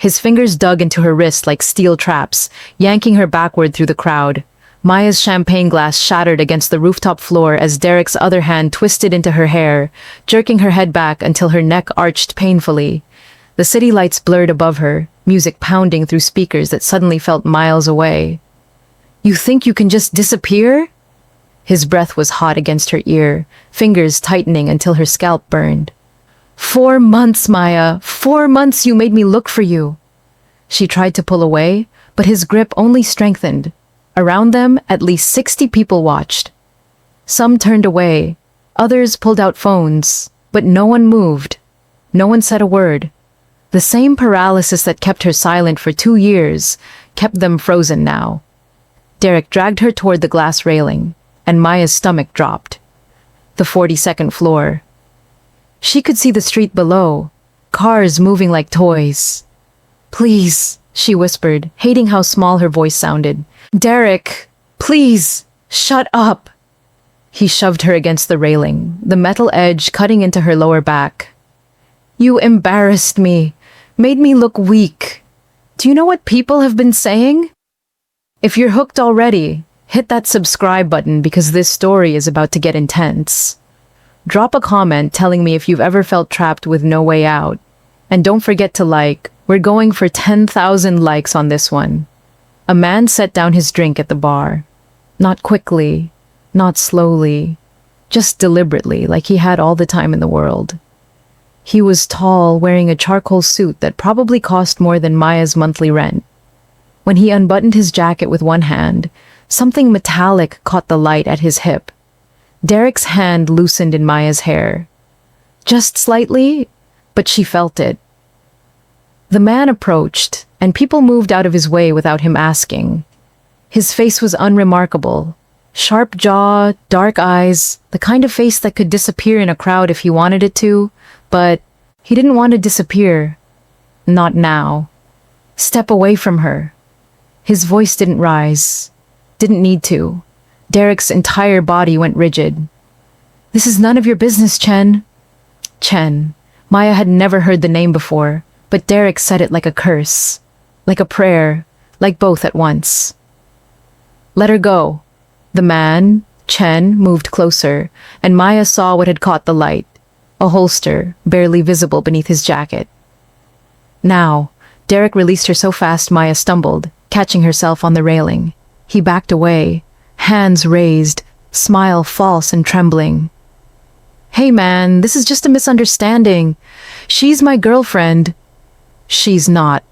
His fingers dug into her wrist like steel traps, yanking her backward through the crowd. Maya's champagne glass shattered against the rooftop floor as Derek's other hand twisted into her hair, jerking her head back until her neck arched painfully. The city lights blurred above her, music pounding through speakers that suddenly felt miles away. "You think you can just disappear?" His breath was hot against her ear, fingers tightening until her scalp burned. 4 months, Maya. 4 months you made me look for you." She tried to pull away, but his grip only strengthened. Around them, at least 60 people watched. Some turned away, others pulled out phones, but no one moved. No one said a word. The same paralysis that kept her silent for 2 years kept them frozen now. Derek dragged her toward the glass railing, and Maya's stomach dropped. The 42nd floor. She could see the street below, cars moving like toys. "Please," she whispered, hating how small her voice sounded. "Derek, please, shut up." He shoved her against the railing, the metal edge cutting into her lower back. "You embarrassed me, made me look weak. Do you know what people have been saying? If you're hooked already, hit that subscribe button because this story is about to get intense. Drop a comment telling me if you've ever felt trapped with no way out. And don't forget to like. We're going for 10,000 likes on this one." A man set down his drink at the bar. Not quickly, not slowly, just deliberately, like he had all the time in the world. He was tall, wearing a charcoal suit that probably cost more than Maya's monthly rent. When he unbuttoned his jacket with one hand, something metallic caught the light at his hip. Derek's hand loosened in Maya's hair. Just slightly, but she felt it. The man approached, and people moved out of his way without him asking. His face was unremarkable. Sharp jaw, dark eyes, the kind of face that could disappear in a crowd if he wanted it to, but he didn't want to disappear. Not now. Step away from her. His voice didn't rise. Didn't need to. Derek's entire body went rigid. "This is none of your business, Chen." Chen. Maya had never heard the name before, but Derek said it like a curse, like a prayer, like both at once. "Let her go." The man, Chen, moved closer, and Maya saw what had caught the light, a holster, barely visible beneath his jacket. Now, Derek released her so fast Maya stumbled, catching herself on the railing. He backed away, hands raised, smile false and trembling. "Hey man, this is just a misunderstanding. She's my girlfriend." "She's not."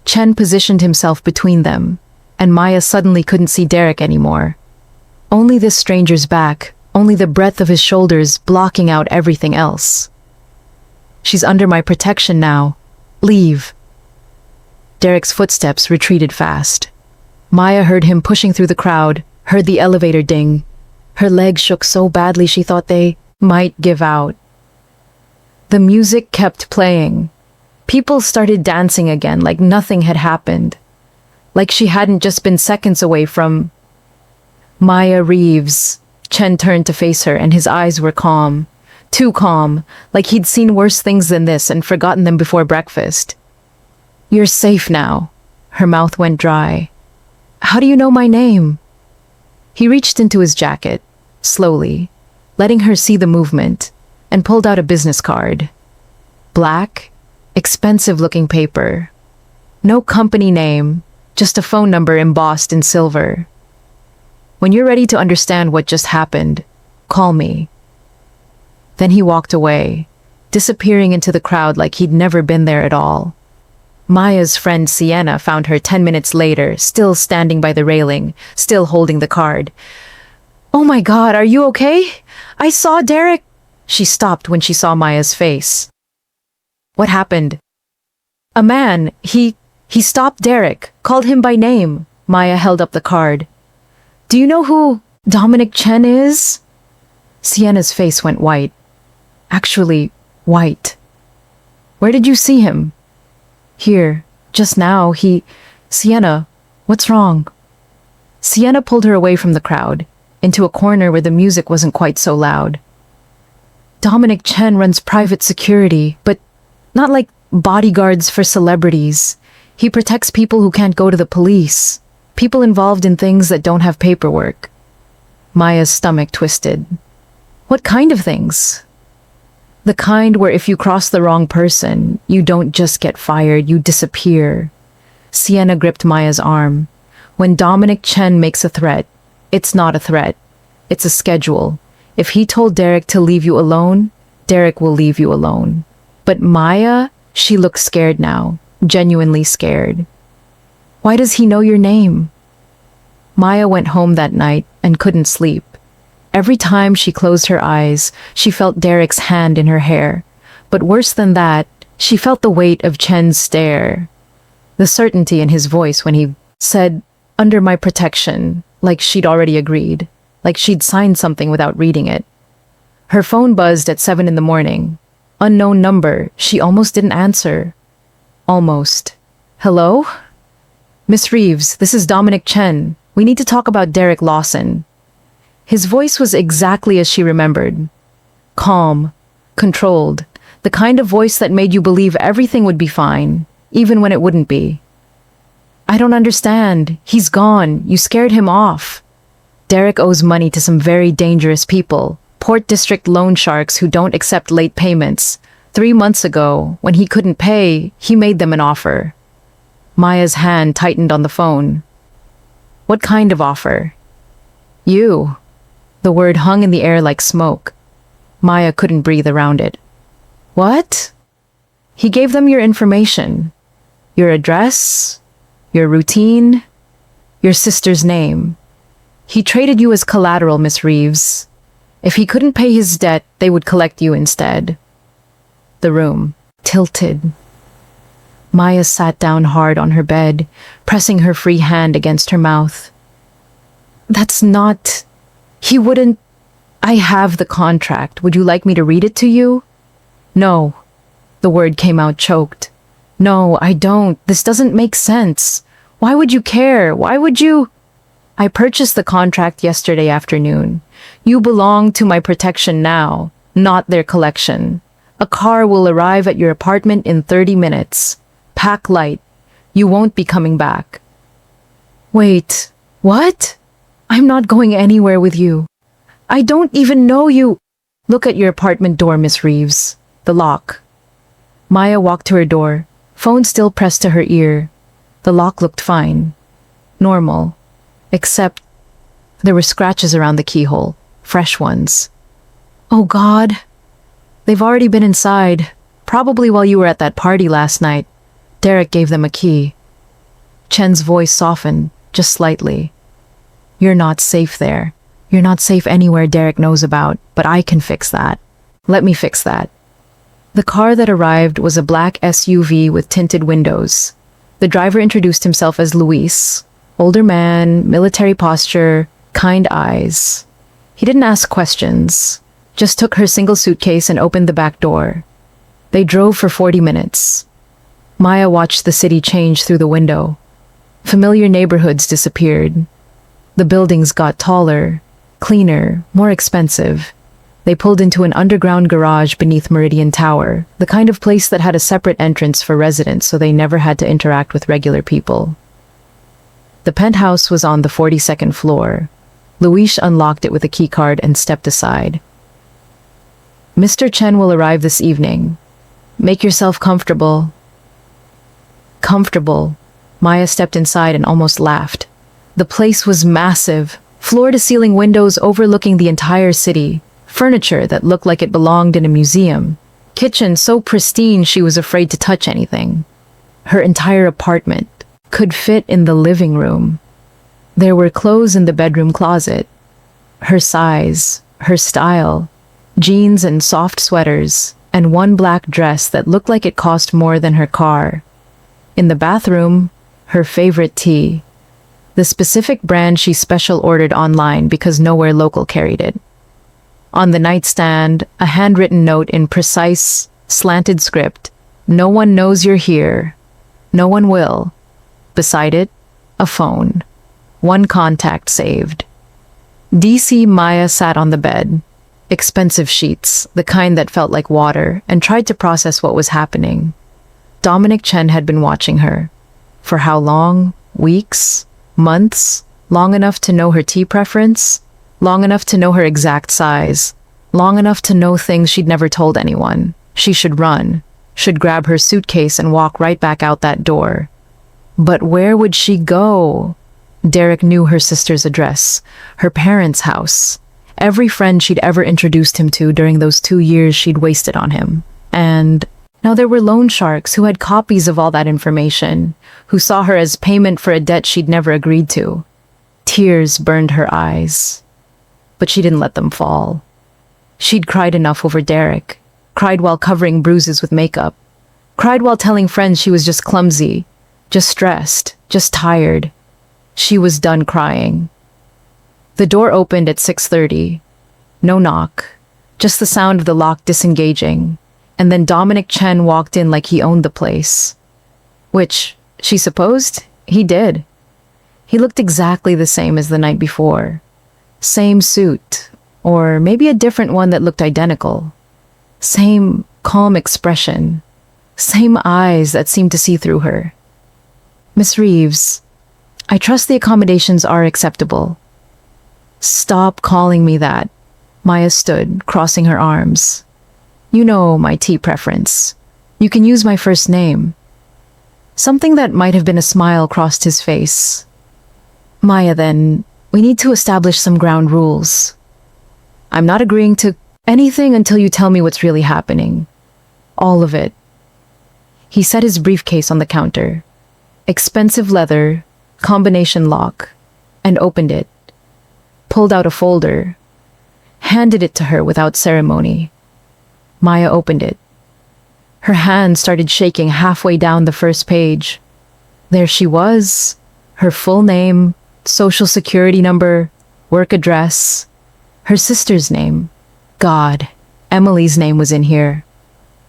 Chen positioned himself between them, and Maya suddenly couldn't see Derek anymore. Only this stranger's back, only the breadth of his shoulders blocking out everything else. "She's under my protection now. Leave." Derek's footsteps retreated fast. Maya heard him pushing through the crowd, heard the elevator ding. Her legs shook so badly she thought they might give out. The music kept playing. People started dancing again like nothing had happened. Like she hadn't just been seconds away from... Maya Reeves. Chen turned to face her and his eyes were calm. Too calm, like he'd seen worse things than this and forgotten them before breakfast. "You're safe now." Her mouth went dry. "How do you know my name?" He reached into his jacket, slowly, letting her see the movement, and pulled out a business card. Black, expensive-looking paper. No company name, just a phone number embossed in silver. "When you're ready to understand what just happened, call me." Then he walked away, disappearing into the crowd like he'd never been there at all. Maya's friend Sienna found her 10 minutes later, still standing by the railing, still holding the card. "Oh my God, are you okay? I saw Derek." She stopped when she saw Maya's face. "What happened?" "A man, he stopped Derek, called him by name." Maya held up the card. "Do you know who Dominic Chen is?" Sienna's face went white. Actually, white. "Where did you see him?" "Here, just now, Sienna, what's wrong?" Sienna pulled her away from the crowd, into a corner where the music wasn't quite so loud. "Dominic Chen runs private security, but not like bodyguards for celebrities. He protects people who can't go to the police. People involved in things that don't have paperwork. Maya's stomach twisted. What kind of things? The kind where if you cross the wrong person, you don't just get fired, you disappear. Sienna gripped Maya's arm. When Dominic Chen makes a threat, it's not a threat. It's a schedule. If he told Derek to leave you alone, Derek will leave you alone. But Maya, she looks scared now, genuinely scared. Why does he know your name? Maya went home that night and couldn't sleep. Every time she closed her eyes, she felt Derek's hand in her hair. But worse than that, she felt the weight of Chen's stare. The certainty in his voice when he said, "Under my protection," like she'd already agreed, like she'd signed something without reading it. Her phone buzzed at 7 in the morning. Unknown number, she almost didn't answer. Almost. Hello? Miss Reeves, this is Dominic Chen. We need to talk about Derek Lawson. His voice was exactly as she remembered. Calm, controlled, the kind of voice that made you believe everything would be fine, even when it wouldn't be. I don't understand. He's gone. You scared him off. Derek owes money to some very dangerous people, Port District loan sharks who don't accept late payments. 3 months ago, when he couldn't pay, he made them an offer. Maya's hand tightened on the phone. What kind of offer? You. The word hung in the air like smoke. Maya couldn't breathe around it. What? He gave them your information. Your address, your routine, your sister's name. He traded you as collateral, Miss Reeves. If he couldn't pay his debt, they would collect you instead. The room tilted. Maya sat down hard on her bed, pressing her free hand against her mouth. That's not... He wouldn't... I have the contract. Would you like me to read it to you? No. The word came out choked. No, I don't. This doesn't make sense. Why would you care? Why would you... I purchased the contract yesterday afternoon. You belong to my protection now, not their collection. A car will arrive at your apartment in 30 minutes. Pack light. You won't be coming back. Wait, what? I'm not going anywhere with you. I don't even know you. Look at your apartment door, Miss Reeves. The lock. Maya walked to her door, phone still pressed to her ear. The lock looked fine. Normal. Except there were scratches around the keyhole, fresh ones. Oh God. They've already been inside, probably while you were at that party last night. Derek gave them a key. Chen's voice softened, just slightly. You're not safe there. You're not safe anywhere Derek knows about, but I can fix that. Let me fix that. The car that arrived was a black SUV with tinted windows. The driver introduced himself as Luis. Older man, military posture, kind eyes. He didn't ask questions, just took her single suitcase and opened the back door. They drove for 40 minutes. Maya watched the city change through the window. Familiar neighborhoods disappeared. The buildings got taller, cleaner, more expensive. They pulled into an underground garage beneath Meridian Tower, the kind of place that had a separate entrance for residents so they never had to interact with regular people. The penthouse was on the 42nd floor. Luis unlocked it with a keycard and stepped aside. Mr. Chen will arrive this evening. Make yourself comfortable. Comfortable. Maya stepped inside and almost laughed. The place was massive, floor-to-ceiling windows overlooking the entire city, furniture that looked like it belonged in a museum, kitchen so pristine she was afraid to touch anything. Her entire apartment could fit in the living room. There were clothes in the bedroom closet. Her size, her style, jeans and soft sweaters, and one black dress that looked like it cost more than her car. In the bathroom, her favorite tea. The specific brand she special ordered online because nowhere local carried it. On the nightstand, a handwritten note in precise, slanted script. No one knows you're here. No one will. Beside it, a phone. One contact saved. DC Maya sat on the bed. Expensive sheets, the kind that felt like water, and tried to process what was happening. Dominic Chen had been watching her. For how long? Weeks? Months? Long enough to know her tea preference? Long enough to know her exact size? Long enough to know things she'd never told anyone? She should run, should grab her suitcase and walk right back out that door. But where would she go? Derek knew her sister's address, her parents' house, every friend she'd ever introduced him to during those 2 years she'd wasted on him. And now there were loan sharks who had copies of all that information, who saw her as payment for a debt she'd never agreed to. Tears burned her eyes, but she didn't let them fall. She'd cried enough over Derek, cried while covering bruises with makeup, cried while telling friends she was just clumsy, just stressed, just tired. She was done crying. The door opened at 6:30. No knock, just the sound of the lock disengaging, and then Dominic Chen walked in like he owned the place. Which, she supposed, he did. He looked exactly the same as the night before. Same suit, or maybe a different one that looked identical. Same calm expression. Same eyes that seemed to see through her. "Miss Reeves, I trust the accommodations are acceptable." "Stop calling me that." Maya stood, crossing her arms. "You know my tea preference. You can use my first name." Something that might have been a smile crossed his face. "Maya, then, we need to establish some ground rules. I'm not agreeing to anything until you tell me what's really happening. All of it." He set his briefcase on the counter. Expensive leather, combination lock, and opened it. Pulled out a folder. Handed it to her without ceremony. Maya opened it. Her hand started shaking halfway down the first page. There she was, her full name, social security number, work address, her sister's name. God, Emily's name was in here.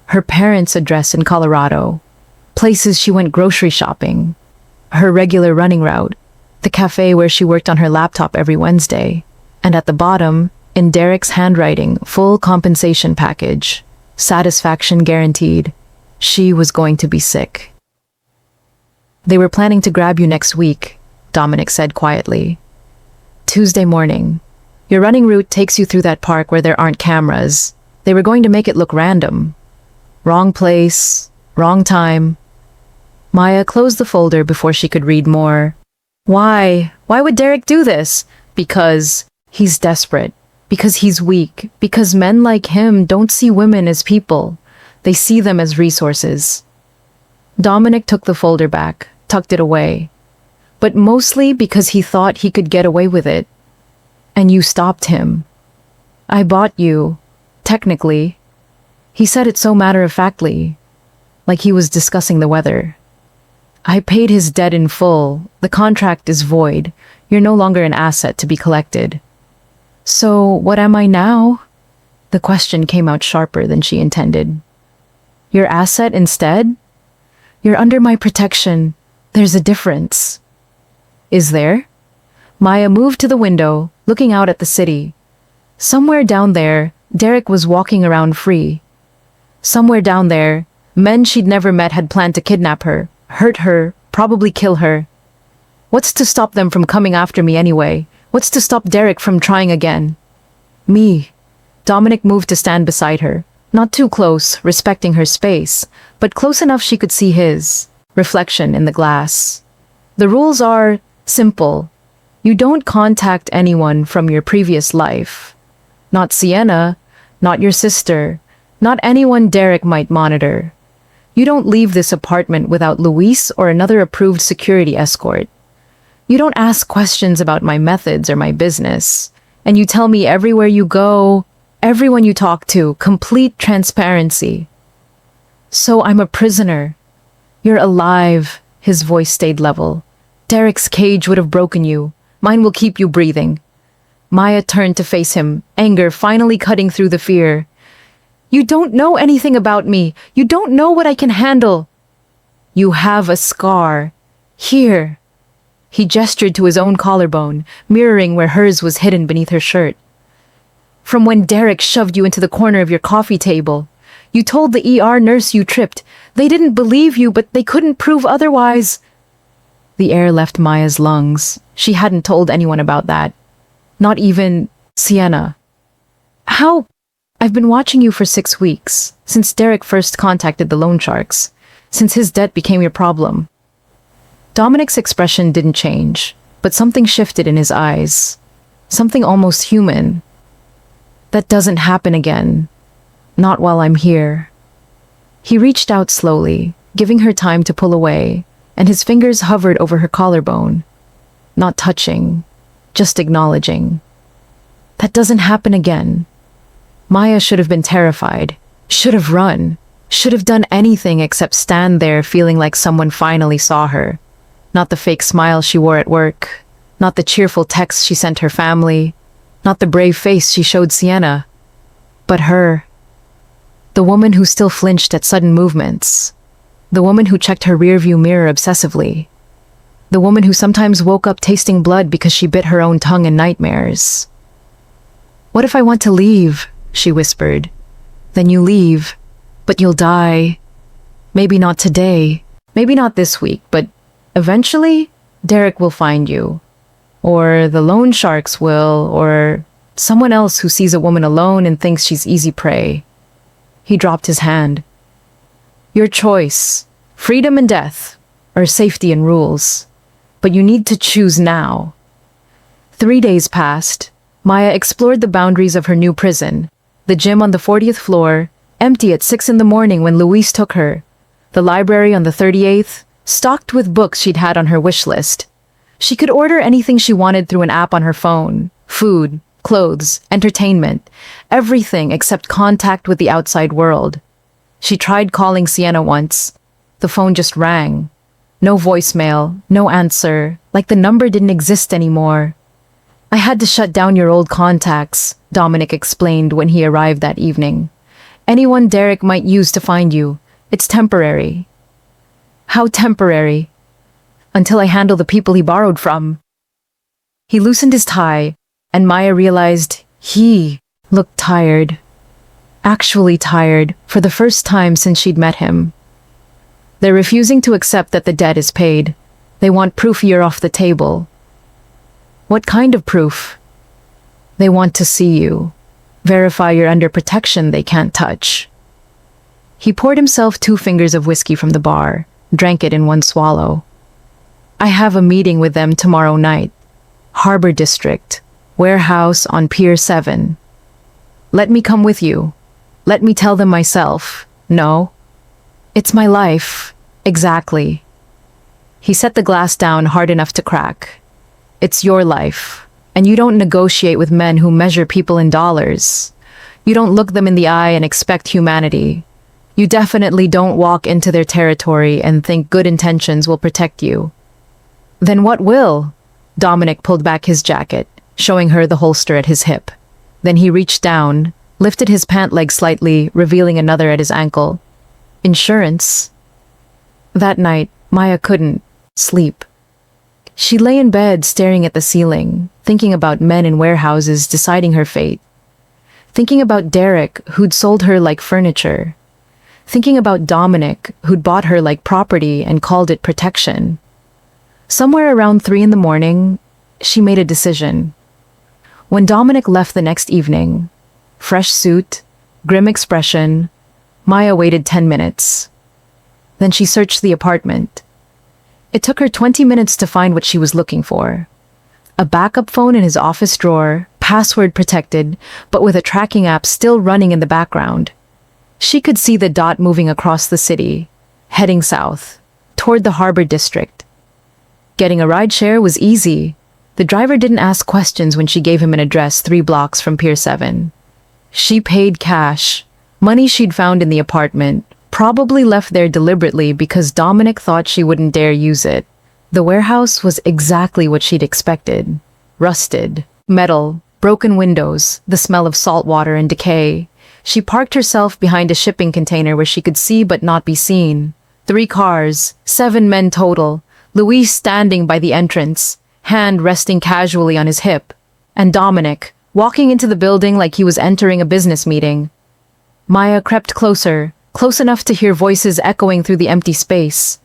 Her parents' address in Colorado, places she went grocery shopping, her regular running route, the cafe where she worked on her laptop every Wednesday, and at the bottom, in Derek's handwriting, full compensation package, satisfaction guaranteed. She was going to be sick. "They were planning to grab you next week," Dominic said quietly. "Tuesday morning. Your running route takes you through that park where there aren't cameras. They were going to make it look random. Wrong place, wrong time." Maya closed the folder before she could read more. Why? Why would Derek do this? Because he's desperate. Because he's weak. Because men like him don't see women as people. They see them as resources. Dominic took the folder back, tucked it away. But mostly because he thought he could get away with it. And you stopped him. "I bought you. Technically." He said it so matter-of-factly, like he was discussing the weather. "I paid his debt in full. The contract is void. You're no longer an asset to be collected." "So what am I now?" The question came out sharper than she intended. "Your asset instead? You're under my protection. There's a difference." "Is there?" Maya moved to the window, looking out at the city. Somewhere down there, Derek was walking around free. Somewhere down there, men she'd never met had planned to kidnap her, hurt her, probably kill her. What's to stop them from coming after me anyway? What's to stop Derek from trying again? Me. Dominic moved to stand beside her. Not too close, respecting her space, but close enough she could see his reflection in the glass. "The rules are simple. You don't contact anyone from your previous life. Not Sienna, not your sister, not anyone Derek might monitor. You don't leave this apartment without Luis or another approved security escort. You don't ask questions about my methods or my business. And you tell me everywhere you go, everyone you talk to, complete transparency. So I'm a prisoner. You're alive." His voice stayed level. "Derek's cage would have broken you. Mine will keep you breathing." Maya turned to face him, anger finally cutting through the fear. "You don't know anything about me. You don't know what I can handle." "You have a scar. Here." He gestured to his own collarbone, mirroring where hers was hidden beneath her shirt. "From when Derek shoved you into the corner of your coffee table. You told the ER nurse you tripped. They didn't believe you, but they couldn't prove otherwise. The air left Maya's lungs. She hadn't told anyone about that. Not even Sienna. How? I've been watching you for 6 weeks, since Derek first contacted the loan sharks, since his debt became your problem. Dominic's expression didn't change, but something shifted in his eyes. Something almost human. That doesn't happen again. Not while I'm here. He reached out slowly, giving her time to pull away, and his fingers hovered over her collarbone. Not touching, just acknowledging. That doesn't happen again. Maya should have been terrified, should have run, should have done anything except stand there feeling like someone finally saw her. Not the fake smile she wore at work, not the cheerful texts she sent her family, not the brave face she showed Sienna, but her. The woman who still flinched at sudden movements. The woman who checked her rearview mirror obsessively. The woman who sometimes woke up tasting blood because she bit her own tongue in nightmares. "What if I want to leave?" she whispered. "Then you leave, but you'll die. Maybe not today, maybe not this week, but eventually, Derek will find you. Or the loan sharks will, or someone else who sees a woman alone and thinks she's easy prey." He dropped his hand. "Your choice, freedom and death, or safety and rules. But you need to choose now." 3 days passed. Maya explored the boundaries of her new prison. The gym on the 40th floor, empty at 6 in the morning when Luis took her. The library on the 38th, stocked with books she'd had on her wish list. She could order anything she wanted through an app on her phone. Food, clothes, entertainment, everything except contact with the outside world. She tried calling Sienna once. The phone just rang. No voicemail, no answer, like the number didn't exist anymore. "I had to shut down your old contacts," Dominic explained when he arrived that evening. "Anyone Derek might use to find you. It's temporary." "How temporary?" "Until I handle the people he borrowed from." He loosened his tie, and Maya realized he looked tired. Actually tired, for the first time since she'd met him. They're refusing to accept that the debt is paid. They want proof you're off the table. What kind of proof? They want to see you. Verify you're under protection they can't touch. He poured himself 2 fingers of whiskey from the bar, drank it in one swallow. "I have a meeting with them tomorrow night. Harbor District, warehouse on Pier 7. Let me come with you. Let me tell them myself. No. It's my life. Exactly." He set the glass down hard enough to crack. "It's your life, and you don't negotiate with men who measure people in dollars. You don't look them in the eye and expect humanity. You definitely don't walk into their territory and think good intentions will protect you." "Then what will?" Dominic pulled back his jacket, showing her the holster at his hip. Then he reached down, lifted his pant leg slightly, revealing another at his ankle. "Insurance." That night, Maya couldn't sleep. She lay in bed staring at the ceiling, thinking about men in warehouses deciding her fate. Thinking about Derek, who'd sold her like furniture. Thinking about Dominic, who'd bought her like property and called it protection. Somewhere around 3 in the morning, she made a decision. When Dominic left the next evening, fresh suit, grim expression, Maya waited 10 minutes. Then she searched the apartment. It took her 20 minutes to find what she was looking for. A backup phone in his office drawer, password protected, but with a tracking app still running in the background. She could see the dot moving across the city, heading south, toward the Harbor District. Getting a rideshare was easy. The driver didn't ask questions when she gave him an address 3 blocks from Pier 7. She paid cash, money she'd found in the apartment, probably left there deliberately because Dominic thought she wouldn't dare use it. The warehouse was exactly what she'd expected. Rusted, metal, broken windows, the smell of salt water and decay. She parked herself behind a shipping container where she could see but not be seen. 3 cars, 7 men total, Luis standing by the entrance, hand resting casually on his hip, and Dominic, walking into the building like he was entering a business meeting. Maya crept closer, close enough to hear voices echoing through the empty space.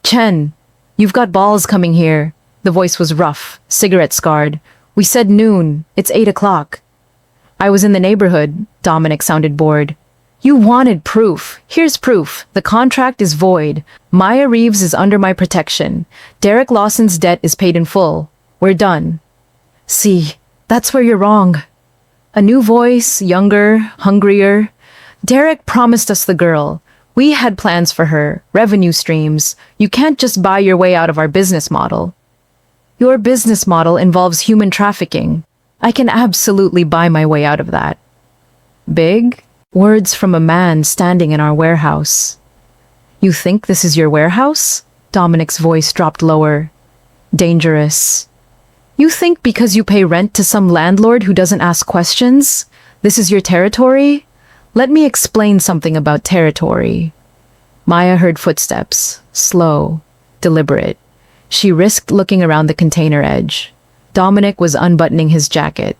"Chen, you've got balls coming here." The voice was rough, cigarette scarred. "We said noon. It's 8 o'clock." "I was in the neighborhood." Dominic sounded bored. "You wanted proof. Here's proof. The contract is void. Maya Reeves is under my protection. Derek Lawson's debt is paid in full. We're done." "See, that's where you're wrong." A new voice, younger, hungrier. "Derek promised us the girl. We had plans for her, revenue streams. You can't just buy your way out of our business model." "Your business model involves human trafficking. I can absolutely buy my way out of that." "Big?" Words from a man standing in our warehouse. "You think this is your warehouse?" Dominic's voice dropped lower. "Dangerous. You think because you pay rent to some landlord who doesn't ask questions, this is your territory? Let me explain something about territory." Maya heard footsteps, slow, deliberate. She risked looking around the container edge. Dominic was unbuttoning his jacket.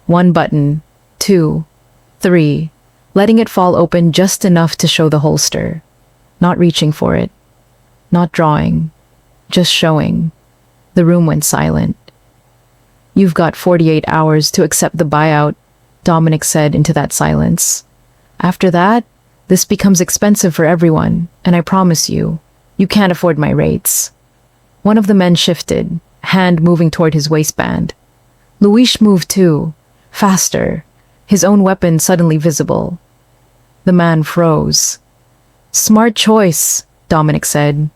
1 button, 2, 3, letting it fall open just enough to show the holster. Not reaching for it. Not drawing. Just showing. The room went silent. "You've got 48 hours to accept the buyout," Dominic said into that silence. "After that, this becomes expensive for everyone, and I promise you, you can't afford my rates." One of the men shifted, hand moving toward his waistband. Luis moved too, faster, his own weapon suddenly visible. The man froze. "Smart choice," Dominic said.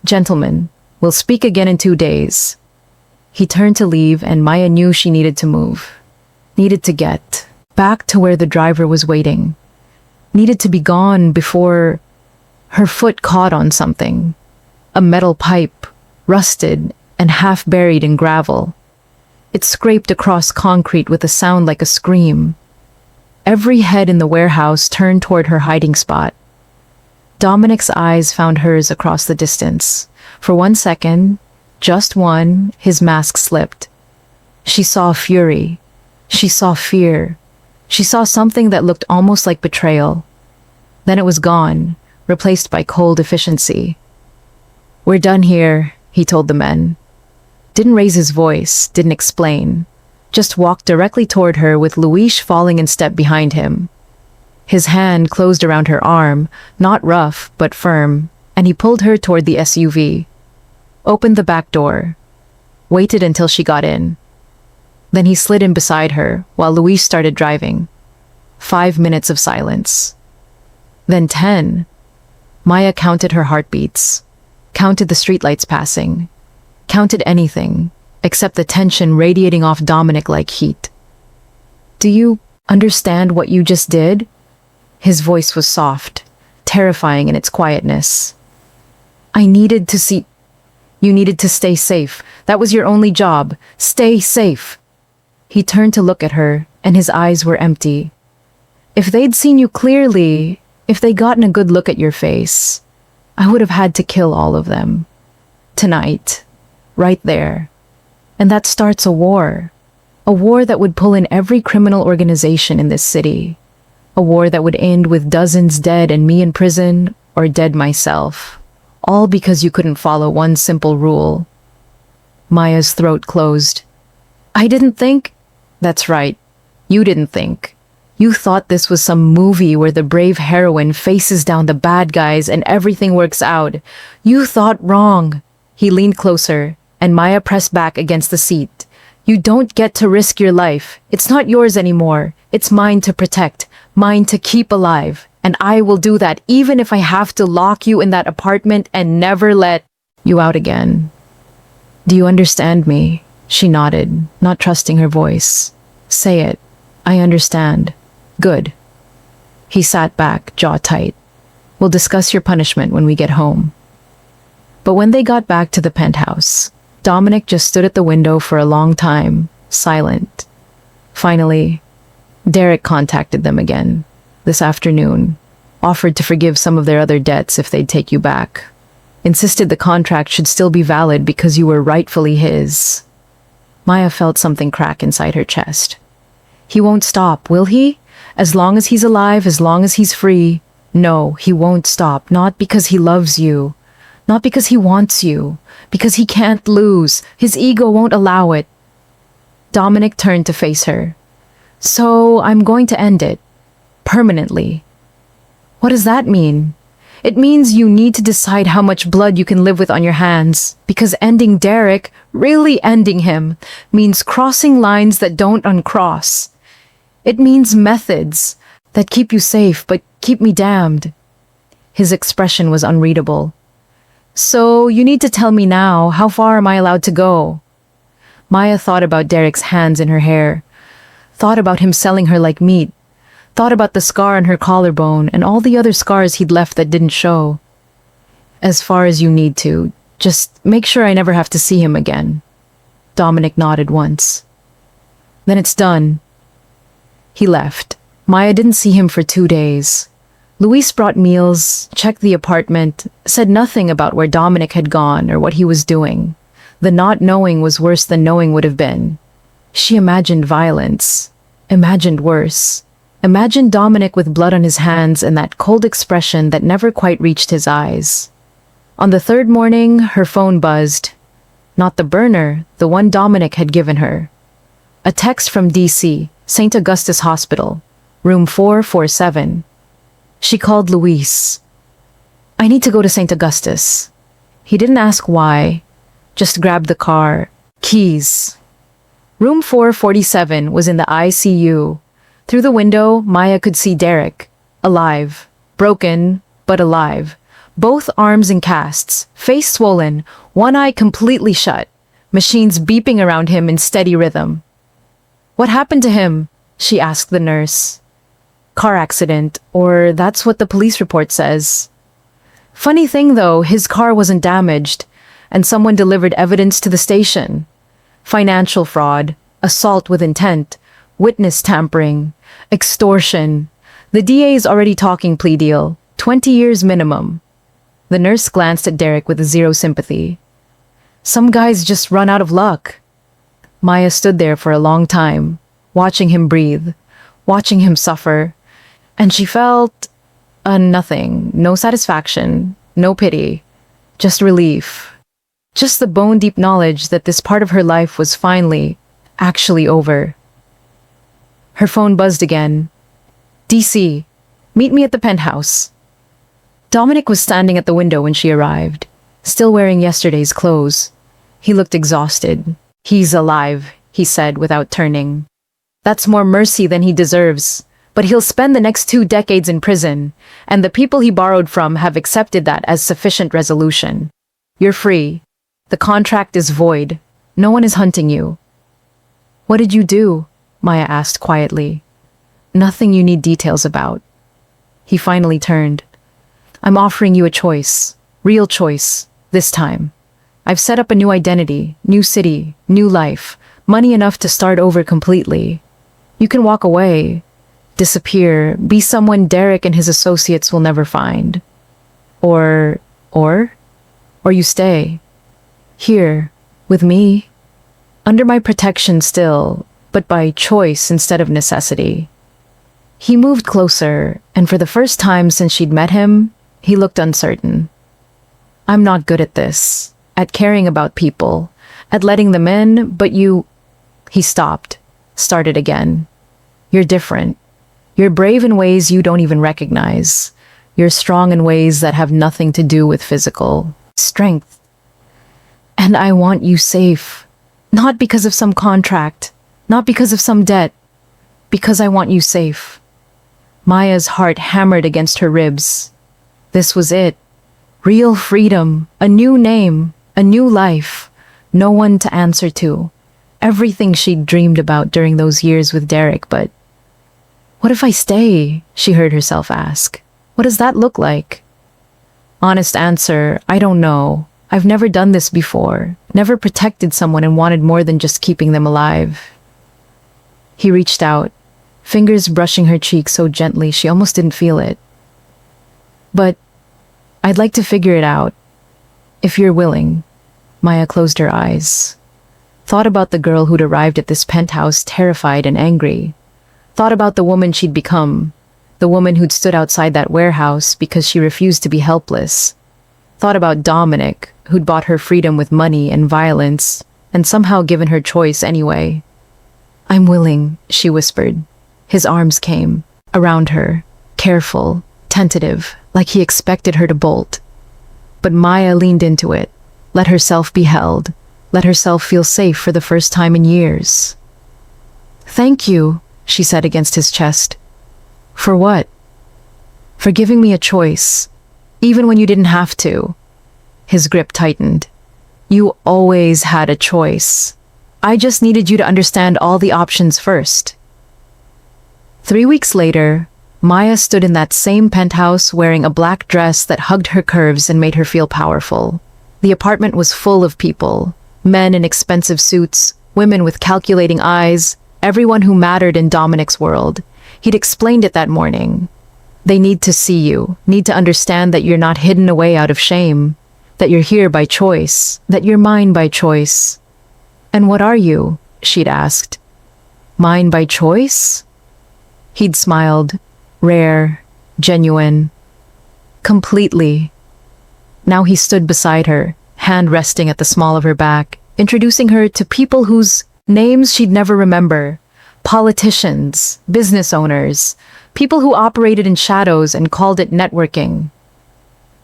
"Gentlemen, we'll speak again in 2 days." He turned to leave, and Maya knew she needed to move. Needed to get back to where the driver was waiting. Needed to be gone before her foot caught on something. A metal pipe, rusted and half buried in gravel. It scraped across concrete with a sound like a scream. Every head in the warehouse turned toward her hiding spot. Dominic's eyes found hers across the distance. For 1 second, just one, his mask slipped. She saw fury. She saw fear. She saw something that looked almost like betrayal. Then it was gone, replaced by cold efficiency. "We're done here," he told the men. Didn't raise his voice, didn't explain. Just walked directly toward her with Luis falling in step behind him. His hand closed around her arm, not rough, but firm, and he pulled her toward the SUV. Opened the back door. Waited until she got in. Then he slid in beside her, while Luis started driving. 5 minutes of silence. Then 10. Maya counted her heartbeats. Counted the streetlights passing. Counted anything, except the tension radiating off Dominic like heat. "Do you understand what you just did?" His voice was soft, terrifying in its quietness. "I needed to see... You needed to stay safe. That was your only job. Stay safe." He turned to look at her, and his eyes were empty. "If they'd seen you clearly, if they'd gotten a good look at your face, I would have had to kill all of them. Tonight. Right there. And that starts a war. A war that would pull in every criminal organization in this city. A war that would end with dozens dead and me in prison, or dead myself. All because you couldn't follow one simple rule." Maya's throat closed. "I didn't think..." "That's right. You didn't think. You thought this was some movie where the brave heroine faces down the bad guys and everything works out. You thought wrong." He leaned closer, and Maya pressed back against the seat. "You don't get to risk your life. It's not yours anymore. It's mine to protect, mine to keep alive. And I will do that even if I have to lock you in that apartment and never let you out again." "Do you understand me?" She nodded, not trusting her voice. "Say it. I understand." "Good." He sat back, jaw tight. "We'll discuss your punishment when we get home." But when they got back to the penthouse, Dominic just stood at the window for a long time, silent. Finally, Derek contacted them again, this afternoon, offered to forgive some of their other debts if they'd take you back. Insisted the contract should still be valid because you were rightfully his. Maya felt something crack inside her chest. He won't stop, will he? As long as he's alive, as long as he's free, No, he won't stop, not because he loves you, not because he wants you, because he can't lose. His ego won't allow it. Dominic turned to face her. So I'm going to end it. Permanently. What does that mean? It means you need to decide how much blood you can live with on your hands, because ending Derek, really ending him, means crossing lines that don't uncross. It means methods that keep you safe but keep me damned. His expression was unreadable. So you need to tell me now, how far am I allowed to go? Maya thought about Derek's hands in her hair, thought about him selling her like meat, thought about the scar on her collarbone and all the other scars he'd left that didn't show. As far as you need to, just make sure I never have to see him again. Dominic nodded once. Then it's done. He left. Maya didn't see him for 2 days. Luis brought meals, checked the apartment, said nothing about where Dominic had gone or what he was doing. The not knowing was worse than knowing would have been. She imagined violence, imagined worse. Imagined Dominic with blood on his hands and that cold expression that never quite reached his eyes. On the third morning, her phone buzzed. Not the burner, the one Dominic had given her. A text from DC, St. Augustus Hospital, room 447. She called Luis. I need to go to St. Augustus. He didn't ask why, just grabbed the car. Keys. Room 447 was in the ICU. Through the window, Maya could see Derek, alive, broken, but alive. Both arms in casts, face swollen, one eye completely shut, machines beeping around him in steady rhythm. What happened to him? She asked the nurse. Car accident, or that's what the police report says. Funny thing though, his car wasn't damaged, and someone delivered evidence to the station. Financial fraud, assault with intent, witness tampering, extortion. The DA's already talking plea deal, 20 years minimum. The nurse glanced at Derek with zero sympathy. Some guys just run out of luck. Maya stood there for a long time, watching him breathe, watching him suffer, and she felt nothing, no satisfaction, no pity, just relief. Just the bone-deep knowledge that this part of her life was finally, actually over. Her phone buzzed again. DC, meet me at the penthouse. Dominic was standing at the window when she arrived, still wearing yesterday's clothes. He looked exhausted. He's alive, he said without turning. That's more mercy than he deserves, but he'll spend the next 2 decades in prison, and the people he borrowed from have accepted that as sufficient resolution. You're free. The contract is void. No one is hunting you. What did you do? Maya asked quietly. Nothing you need details about. He finally turned. I'm offering you a choice. Real choice. This time. I've set up a new identity, new city, new life, money enough to start over completely. You can walk away, disappear, be someone Derek and his associates will never find. Or you stay. Here, with me. Under my protection still, but by choice instead of necessity. He moved closer, and for the first time since she'd met him, he looked uncertain. I'm not good at this, at caring about people, at letting them in, but you... He stopped, started again. You're different. You're brave in ways you don't even recognize. You're strong in ways that have nothing to do with physical strength. And I want you safe. Not because of some contract, not because of some debt, because I want you safe. Maya's heart hammered against her ribs. This was it. Real freedom, a new name, a new life, no one to answer to. Everything she'd dreamed about during those years with Derek, but what if I stay? She heard herself ask. What does that look like? Honest answer, I don't know. I've never done this before, never protected someone and wanted more than just keeping them alive. He reached out, fingers brushing her cheek so gently she almost didn't feel it. But I'd like to figure it out, if you're willing. Maya closed her eyes. Thought about the girl who'd arrived at this penthouse terrified and angry. Thought about the woman she'd become, the woman who'd stood outside that warehouse because she refused to be helpless. Thought about Dominic, who'd bought her freedom with money and violence, and somehow given her choice anyway. "I'm willing," she whispered. His arms came, around her, careful, tentative, like he expected her to bolt. But Maya leaned into it, let herself be held, let herself feel safe for the first time in years. "Thank you," she said against his chest. "For what?" "For giving me a choice, even when you didn't have to." His grip tightened. "You always had a choice. I just needed you to understand all the options first." 3 weeks later, Maya stood in that same penthouse wearing a black dress that hugged her curves and made her feel powerful. The apartment was full of people, men in expensive suits, women with calculating eyes, everyone who mattered in Dominic's world. He'd explained it that morning. They need to see you, need to understand that you're not hidden away out of shame, that you're here by choice, that you're mine by choice. "And what are you?" she'd asked. "Mine by choice?" He'd smiled, rare, genuine. "Completely." Now he stood beside her, hand resting at the small of her back, introducing her to people whose names she'd never remember. Politicians, business owners, people who operated in shadows and called it networking.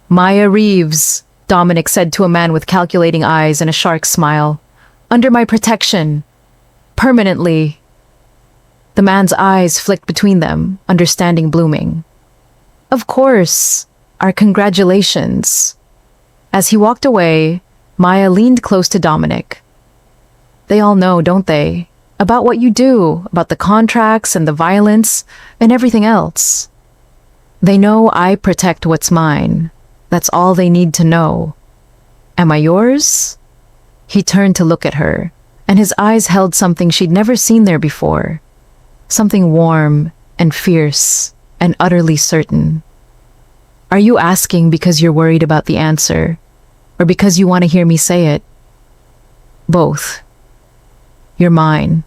"Maya Reeves," Dominic said to a man with calculating eyes and a shark smile. "Under my protection. Permanently." The man's eyes flicked between them, understanding blooming. "Of course. Our congratulations." As he walked away, Maya leaned close to Dominic. "They all know, don't they? About what you do, about the contracts and the violence and everything else. They know I protect what's mine. That's all they need to know. Am I yours?" He turned to look at her, and his eyes held something she'd never seen there before. Something warm and fierce and utterly certain. "Are you asking because you're worried about the answer, or because you want to hear me say it?" "Both. You're mine."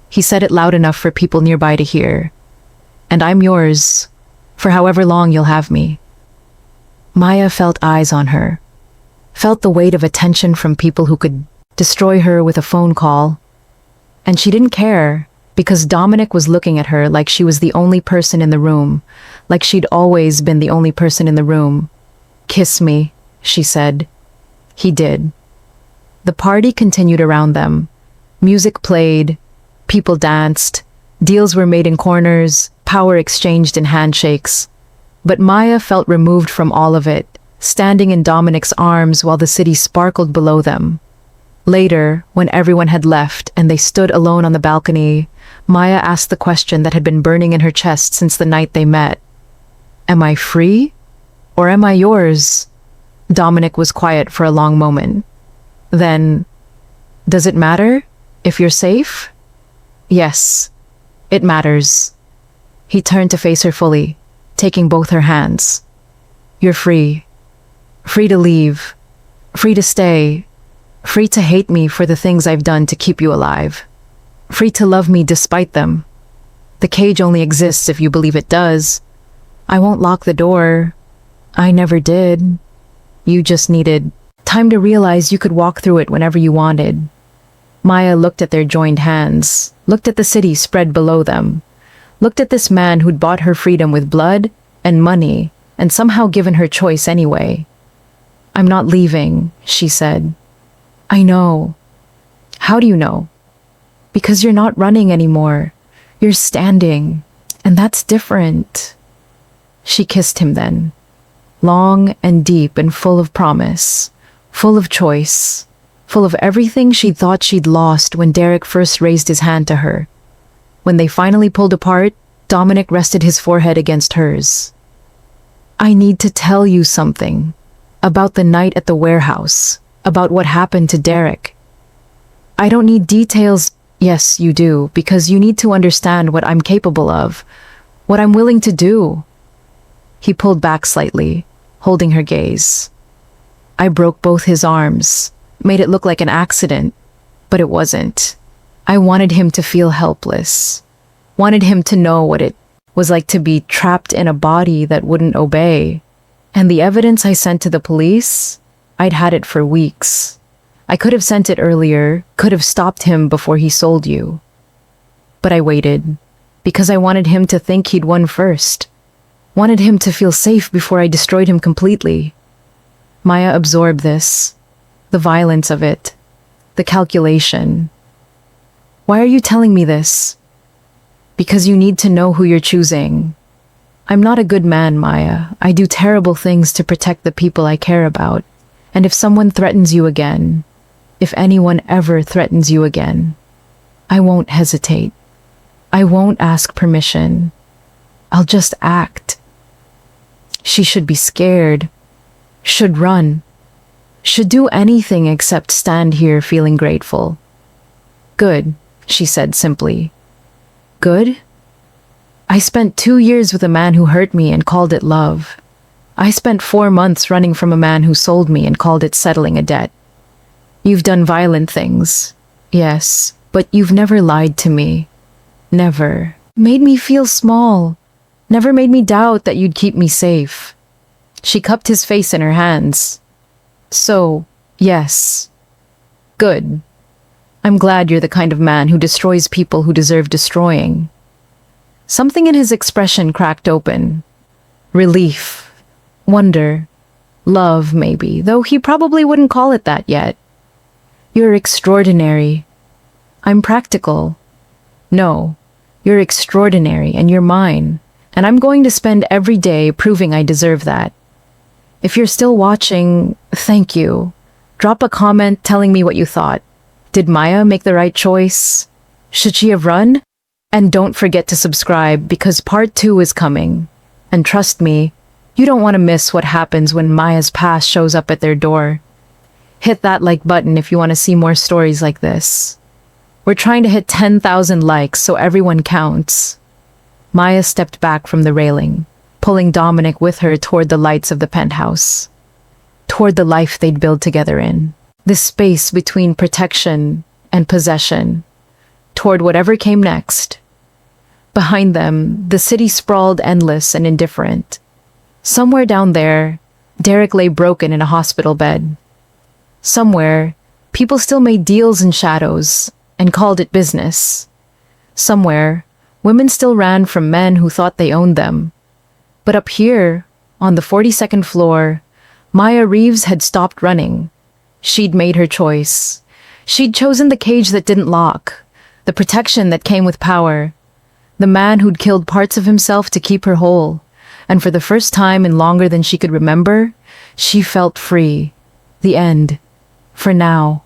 He said it loud enough for people nearby to hear. "And I'm yours, for however long you'll have me." Maya felt eyes on her, felt the weight of attention from people who could destroy her with a phone call. And she didn't care, because Dominic was looking at her like she was the only person in the room, like she'd always been the only person in the room. "Kiss me," she said. He did. The party continued around them. Music played, people danced, deals were made in corners, power exchanged in handshakes. But Maya felt removed from all of it, standing in Dominic's arms while the city sparkled below them. Later, when everyone had left and they stood alone on the balcony, Maya asked the question that had been burning in her chest since the night they met. "Am I free? Or am I yours?" Dominic was quiet for a long moment. Then, "Does it matter if you're safe?" "Yes, it matters." He turned to face her fully, taking both her hands. "You're free. Free to leave. Free to stay. Free to hate me for the things I've done to keep you alive. Free to love me despite them. The cage only exists if you believe it does. I won't lock the door. I never did. You just needed time to realize you could walk through it whenever you wanted." Maya looked at their joined hands, looked at the city spread below them, looked at this man who'd bought her freedom with blood and money and somehow given her choice anyway. "I'm not leaving," she said. "I know." "How do you know?" "Because you're not running anymore. You're standing. And that's different." She kissed him then, long and deep and full of promise, full of choice, full of everything she'd thought she'd lost when Derek first raised his hand to her. When they finally pulled apart, Dominic rested his forehead against hers. "I need to tell you something. About the night at the warehouse. About what happened to Derek. I don't need details." "Yes, you do, because you need to understand what I'm capable of. What I'm willing to do." He pulled back slightly, holding her gaze. "I broke both his arms. Made it look like an accident. But it wasn't. I wanted him to feel helpless. Wanted him to know what it was like to be trapped in a body that wouldn't obey. And the evidence I sent to the police, I'd had it for weeks. I could have sent it earlier, could have stopped him before he sold you. But I waited, because I wanted him to think he'd won first. Wanted him to feel safe before I destroyed him completely. Maya absorbed this, the violence of it, the calculation. Why are you telling me this? Because you need to know who you're choosing. I'm not a good man, Maya. I do terrible things to protect the people I care about. And if someone threatens you again, if anyone ever threatens you again, I won't hesitate. I won't ask permission. I'll just act. She should be scared, should run, should do anything except stand here feeling grateful. Good, she said simply. Good? I spent 2 years with a man who hurt me and called it love. I spent 4 months running from a man who sold me and called it settling a debt. You've done violent things, yes, but you've never lied to me. Never. Made me feel small. Never made me doubt that you'd keep me safe. She cupped his face in her hands. So, yes. Good. I'm glad you're the kind of man who destroys people who deserve destroying. Something in his expression cracked open. Relief. Wonder. Love, maybe, though he probably wouldn't call it that yet. You're extraordinary. I'm practical. No, you're extraordinary and you're mine, and I'm going to spend every day proving I deserve that. If you're still watching, thank you. Drop a comment telling me what you thought. Did Maya make the right choice? Should she have run? And don't forget to subscribe because part 2 is coming. And trust me, you don't want to miss what happens when Maya's past shows up at their door. Hit that like button if you want to see more stories like this. We're trying to hit 10,000 likes so everyone counts. Maya stepped back from the railing, pulling Dominic with her toward the lights of the penthouse. Toward the life they'd build together in. This space between protection and possession. Toward whatever came next. Behind them, the city sprawled endless and indifferent. Somewhere down there, Derek lay broken in a hospital bed. Somewhere, people still made deals in shadows and called it business. Somewhere, women still ran from men who thought they owned them. But up here, on the 42nd floor, Maya Reeves had stopped running. She'd made her choice. She'd chosen the cage that didn't lock, the protection that came with power, the man who'd killed parts of himself to keep her whole. And for the first time in longer than she could remember, she felt free. The end. For now.